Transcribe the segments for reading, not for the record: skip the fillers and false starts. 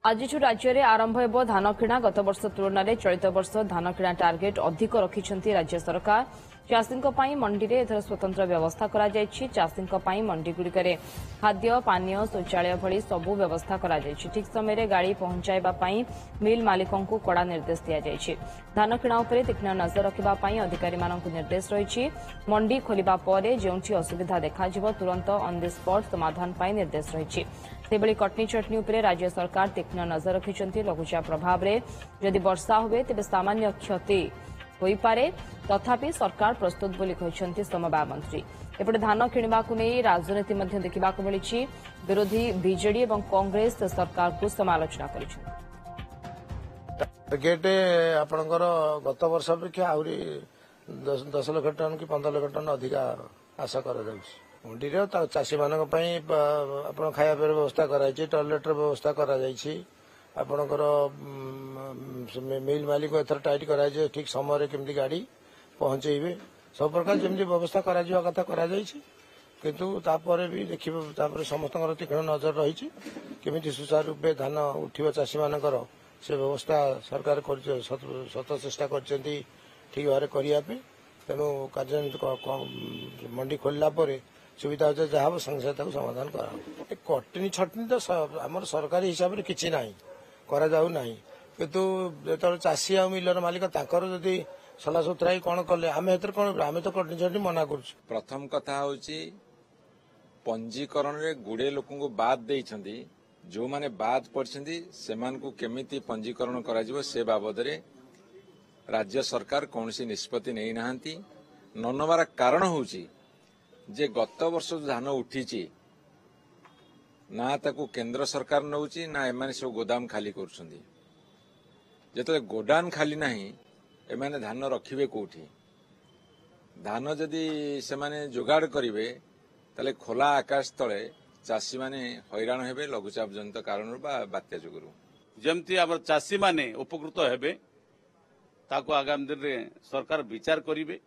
आज राज्य में आरंभ हो धान किणा गत वर्ष तुलन में चलित वर्ष धान किणा टार्गेट अधिक रखिंट राज्य सरकार चाषी मंडी में एथर स्वतंत्र व्यवस्था चाषी मंडीगुड़िक खाद्य पानीय शौचालय भली सबू व्यवस्था ठीक समय गाड़ी पहुंचाई मिल मालिकों को कड़ा निर्देश दि धान किणा उपर तीक्ष्ण नजर रखापी अधिकारी निर्देश रही मंडी खोलिबा परे जेउठी असुविधा देखा तुरंत ऑन द स्पॉट समाधान पाई निर्देश रही सेबली कटनी चटनी उपर राज्य सरकार तीक्ष्ण नजर रखिंट लघुचाप प्रभाव में जदि वर्षा हुए तेज सामान्य क्षति होईपारे तथापि सरकार प्रस्तुत बोली कहते समवाय मंत्री एपटे धान किणवा को नहीं राजनीति देखा मिली विरोधी बीजेडी और कांग्रेस सरकार को समालोचना कर टार्गेट आपणकर गत वर्ष अपेक्षा आहरी 10 लाख टन कि 15 लाख टन अधिक आशा कर मंडी चाषी मान खाया व्यवस्था कराई टॉयलेट व्यवस्था कराई आपणकर मिल मालिक एथर टाइट कराई ठीक समय केमती गाड़ी पहुंचे सब प्रकार जमी व्यवस्था करा कथा किंतु तापर भी देखिए समस्त तीक्ष्ण नजर रही केमी सुचारू रूपे धान उठिब चाषी मानकर से व्यवस्था सरकार शत चेष्टा कर ठीक भाव करने तेणु कार्य मंडी खोलला सुविधा हो जहाँ संगे साथ समाधान करा कटनी छटनी तो आम सरकारी हिसाब से किसी ना किंतु जो चाषी आ मिलर मालिक जदि सला सुतरा कौन कले आम कौन आम तो कटनी छटनी मना कर प्रथम कथा हूँ पंजीकरण रे गुड़े लोक बाद देइछंदी जो माने बाद पड़छंदी सेमान को केमिति पंजीकरण करा से बाबद राज्य सरकार कौन सी निष्पत्ति नहीं नाहंती न नबार कारण होउची जे गत वर्ष धान उठी ना ताकू केंद्र सरकार नौची ना एमाने सब गोदाम खाली करुछंदी जेतले गोदाम खाली नाही एमाने धान रखिबे कोठी धान जदि से माने जुगाड़ करिवे ताले खोला आकाश तले चाषी माने हैरान हेबे लघुचाप जनित कारण बात्या जोगुरु जमती आम चाषी माने उपकृत हेबे ताको आगामी दिन में सरकार विचार करिवे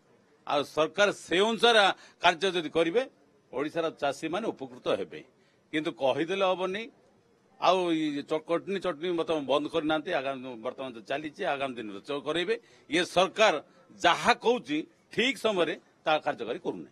आ सरकार से अनुसार कार्य जदि करिवे ओडिशार चाषी माने उपकृत हेबे किंतु कहीदेले हेबनी आउ कटनी चटनी मतलब बंद करना आगामी बर्तमान चली आगामी दिन करेंगे ये सरकार जहाँ कहूँ ठीक समय कार्यकारी करूना।